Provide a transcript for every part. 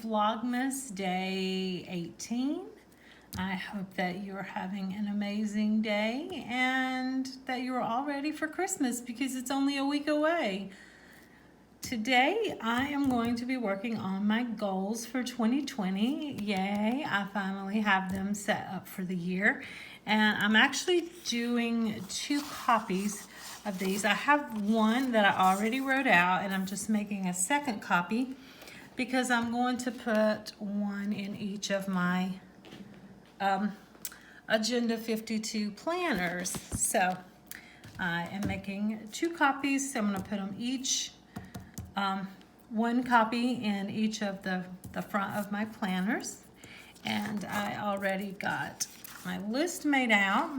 Vlogmas Day 18. I hope that you're having an amazing day and that you're all ready for Christmas because it's only a week away. Today I am going to be working on my goals for 2020. Yay, I finally have them set up for the year. And I'm actually doing 2 copies of these. I have one that I already wrote out and I'm just making a second copy because I'm going to put one in each of my Agenda 52 planners. So I am making 2 copies. So I'm going to put them each, one copy in each of the front of my planners. And I already got my list made out.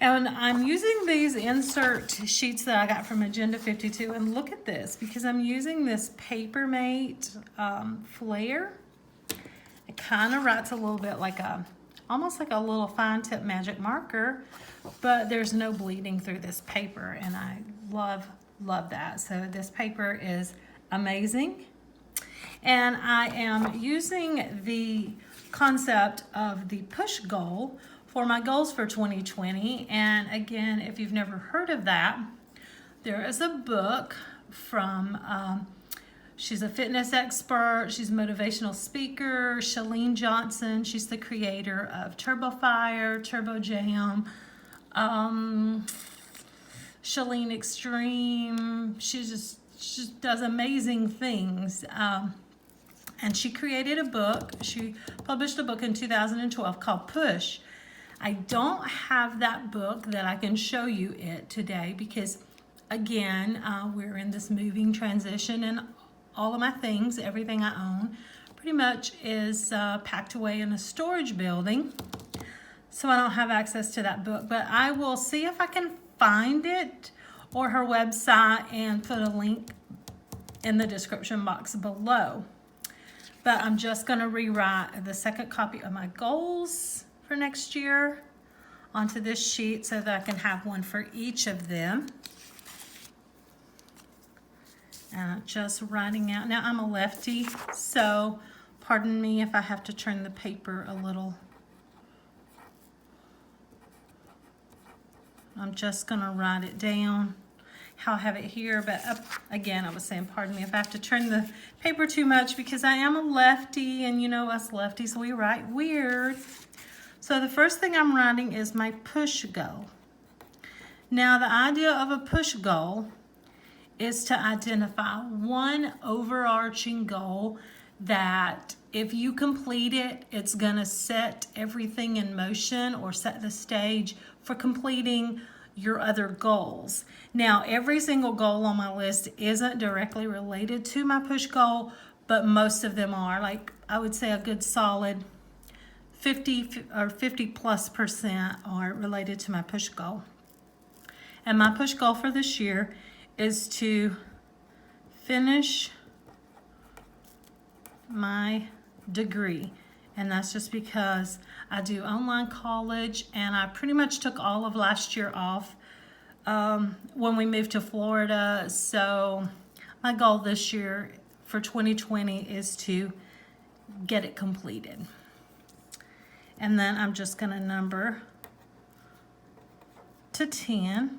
And I'm using these insert sheets that I got from Agenda 52. And look at this, because I'm using this Papermate Flare. It kind of writes a little bit like almost like a little fine tip magic marker, but there's no bleeding through this paper. And I love that. So this paper is amazing. And I am using the concept of the push goal for my goals for 2020. And again, if you've never heard of that, there is a book from, she's a fitness expert, she's a motivational speaker, Chalene Johnson. She's the creator of Turbo Fire, Turbo Jam, Chalene Extreme. She just does amazing things. And she created a book. She published a book in 2012 called Push. I don't have that book that I can show you it today because, again, we're in this moving transition and all of my things, everything I own, pretty much is packed away in a storage building. So I don't have access to that book, but I will see if I can find it or her website and put a link in the description box below. But I'm just going to rewrite the second copy of my goals for next year onto this sheet so that I can have one for each of them. And just writing out. Now I'm a lefty, so pardon me if I have to turn the paper a little. I'm just going to write it down how I have it here, but again, I was saying, pardon me if I have to turn the paper too much because I am a lefty, and you know us lefties, we write weird. So the first thing I'm writing is my push goal. Now the idea of a push goal is to identify one overarching goal that if you complete it, it's gonna set everything in motion or set the stage for completing your other goals. Now, every single goal on my list isn't directly related to my push goal, but most of them are. Like, I would say a good solid 50+ % are related to my push goal. And my push goal for this year is to finish my degree. And that's just because I do online college and I pretty much took all of last year off when we moved to Florida. So my goal this year for 2020 is to get it completed. And then I'm just going to number to 10.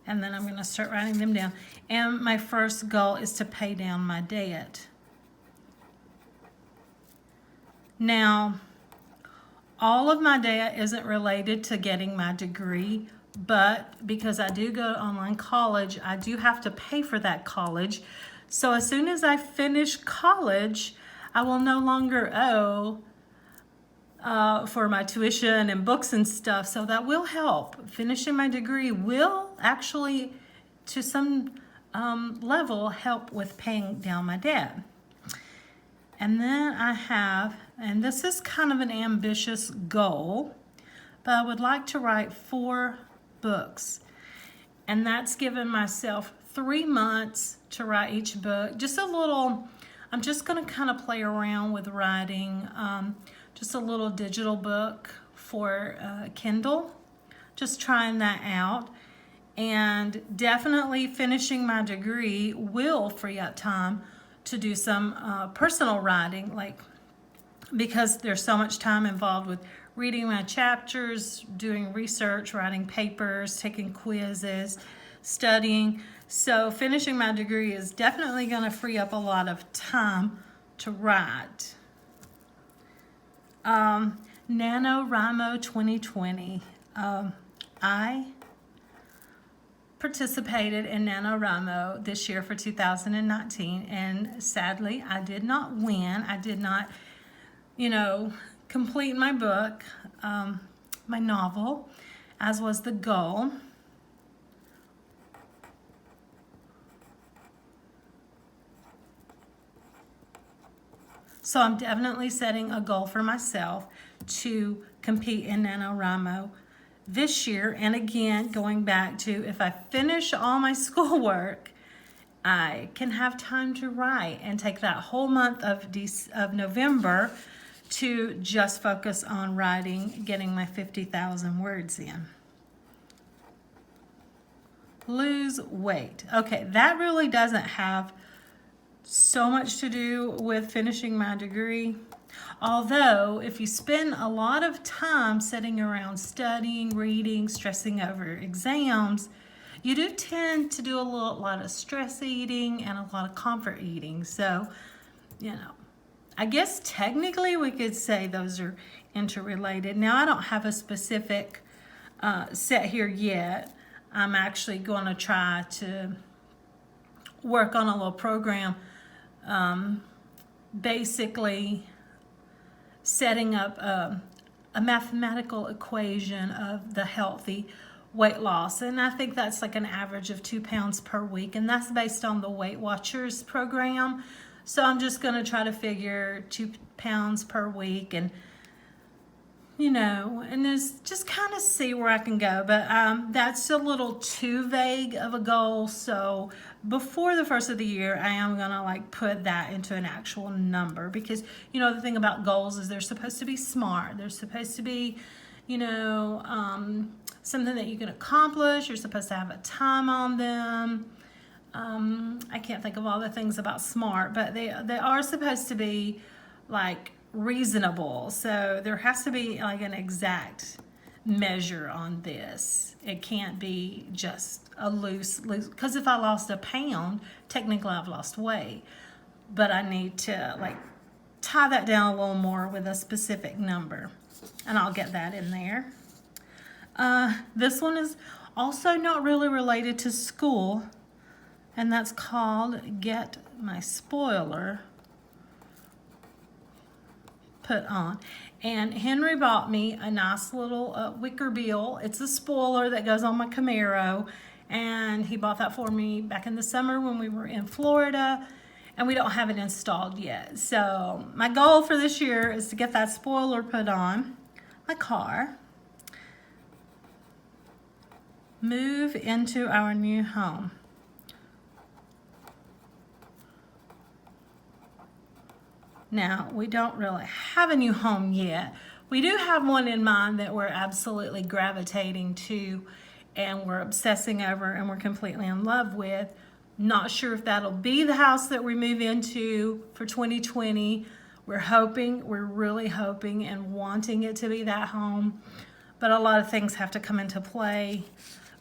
And then I'm going to start writing them down. And my first goal is to pay down my debt. Now, all of my debt isn't related to getting my degree, but because I do go to online college, I do have to pay for that college. So as soon as I finish college, I will no longer owe for my tuition and books and stuff. So that will help. Finishing my degree will actually, to some level, help with paying down my debt. And then I have, and this is kind of an ambitious goal, but I would like to write 4 books. And that's given myself 3 months to write each book. Just a little, I'm just going to kind of play around with writing just a little digital book for Kindle. Just trying that out. And definitely finishing my degree will free up time to do some personal writing, like, because there's so much time involved with reading my chapters, doing research, writing papers, taking quizzes, studying. So finishing my degree is definitely going to free up a lot of time to write. NaNoWriMo 2020. I participated in NaNoWriMo this year for 2019, and sadly I did not win. I did not, complete my book, my novel, as was the goal. So I'm definitely setting a goal for myself to compete in NaNoWriMo this year. And again, going back to, if I finish all my schoolwork, I can have time to write and take that whole month of November to just focus on writing, getting my 50,000 words in. Lose weight. Okay, that really doesn't have so much to do with finishing my degree. Although, if you spend a lot of time sitting around studying, reading, stressing over exams, you do tend to do a lot of stress eating and a lot of comfort eating. So, I guess technically we could say those are interrelated. Now, I don't have a specific set here yet. I'm actually going to try to work on a little program, basically setting up a mathematical equation of the healthy weight loss. And I think that's like an average of 2 pounds per week. And that's based on the Weight Watchers program. So I'm just going to try to figure 2 pounds per week and, and just kind of see where I can go. But that's a little too vague of a goal. So before the first of the year, I am going to put that into an actual number, because, the thing about goals is they're supposed to be smart. They're supposed to be, something that you can accomplish. You're supposed to have a time on them. I can't think of all the things about smart, but they are supposed to be reasonable. So there has to be an exact measure on this. It can't be just a loose, because if I lost a pound, technically I've lost weight, but I need to tie that down a little more with a specific number, and I'll get that in there. This one is also not really related to school, and that's called Get My Spoiler Put On. And Henry bought me a nice little wicker bill. It's a spoiler that goes on my Camaro, and he bought that for me back in the summer when we were in Florida, and we don't have it installed yet. So my goal for this year is to get that spoiler put on my car, move into our new home. Now, we don't really have a new home yet. We do have one in mind that we're absolutely gravitating to, and we're obsessing over, and we're completely in love with. Not sure if that'll be the house that we move into for 2020. We're really hoping and wanting it to be that home. But a lot of things have to come into play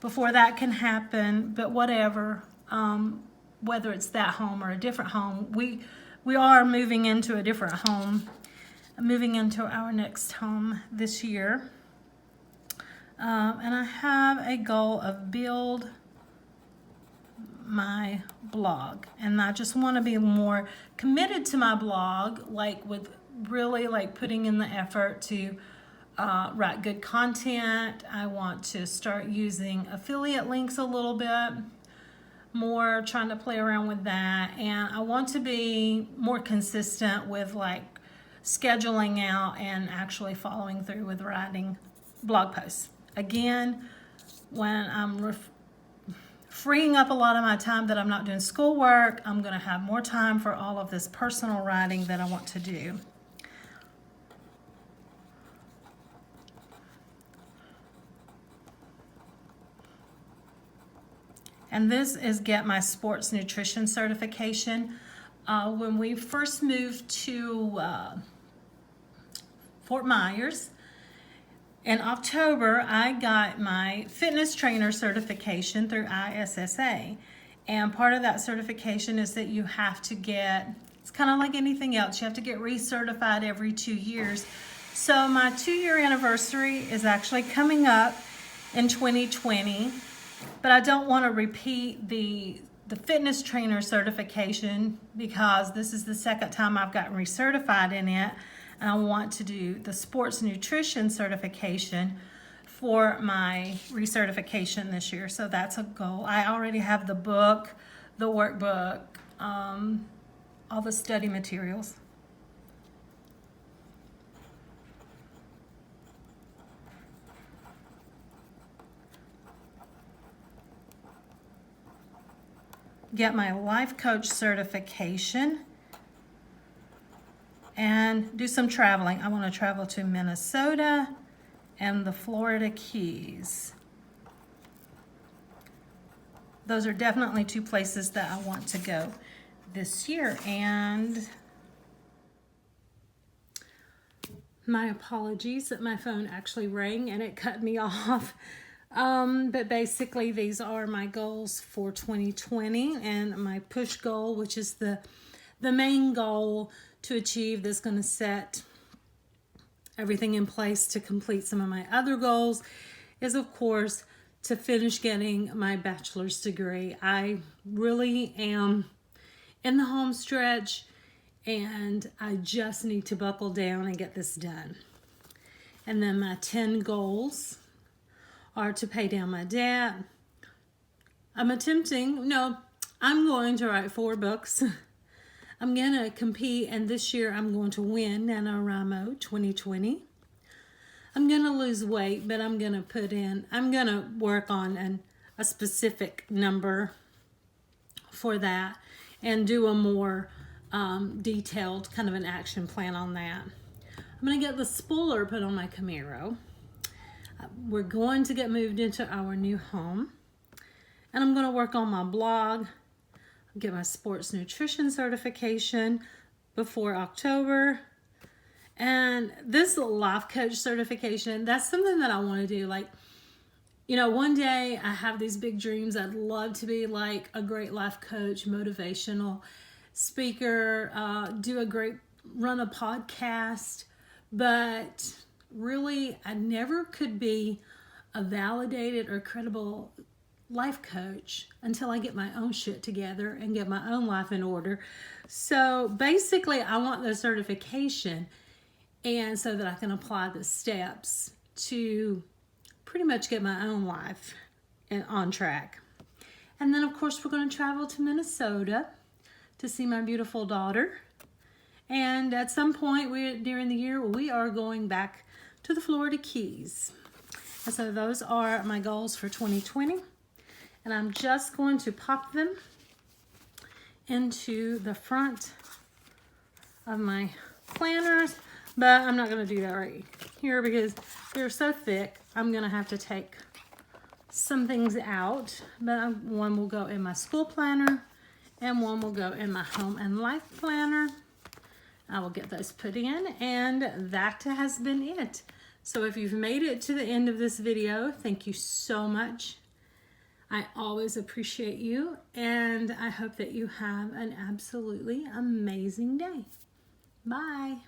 before that can happen. But whatever, whether it's that home or a different home, we are moving into a different home, moving into our next home this year. And I have a goal of build my blog. And I just want to be more committed to my blog, with really putting in the effort to write good content. I want to start using affiliate links a little bit more, trying to play around with that. And I want to be more consistent with scheduling out and actually following through with writing blog posts. Again, when I'm freeing up a lot of my time that I'm not doing schoolwork, I'm going to have more time for all of this personal writing that I want to do. And this is get my sports nutrition certification. When we first moved to Fort Myers, in October, I got my fitness trainer certification through ISSA. And part of that certification is that you have to get, it's kind of like anything else, you have to get recertified every 2 years. So my 2-year anniversary is actually coming up in 2020, but I don't want to repeat the fitness trainer certification because this is the second time I've gotten recertified in it. And I want to do the sports nutrition certification for my recertification this year. So that's a goal. I already have the book, the workbook, all the study materials. Get my life coach certification. And do some traveling. I want to travel to Minnesota and the Florida Keys. Those are definitely 2 places that I want to go this year. And my apologies that my phone actually rang and it cut me off. But basically these are my goals for 2020 and my push goal, which is the main goal to achieve, that's going to set everything in place to complete some of my other goals, is of course to finish getting my bachelor's degree. I really am in the home stretch and I just need to buckle down and get this done. And then my 10 goals are to pay down my debt. I'm going to write 4 books. I'm going to compete, and this year I'm going to win Nanowrimo 2020. I'm going to lose weight, but I'm going to work on a specific number for that and do a more detailed kind of an action plan on that. I'm going to get the spoiler put on my Camaro. We're going to get moved into our new home, and I'm going to work on my blog, get my sports nutrition certification before October. And this life coach certification, that's something that I want to do. Like, you know, one day I have these big dreams. I'd love to be like a great life coach, motivational speaker, run a podcast. But really, I never could be a validated or credible life coach until I get my own shit together and get my own life in order. So basically I want the certification, and so that I can apply the steps to pretty much get my own life on track. And then of course we're going to travel to Minnesota to see my beautiful daughter. And at some point during the year we are going back to the Florida Keys. And so those are my goals for 2020. And I'm just going to pop them into the front of my planners, but I'm not going to do that right here because they're so thick. I'm going to have to take some things out, but one will go in my school planner and one will go in my home and life planner. I will get those put in, and that has been it. So if you've made it to the end of this video, thank you so much. I always appreciate you, and I hope that you have an absolutely amazing day. Bye.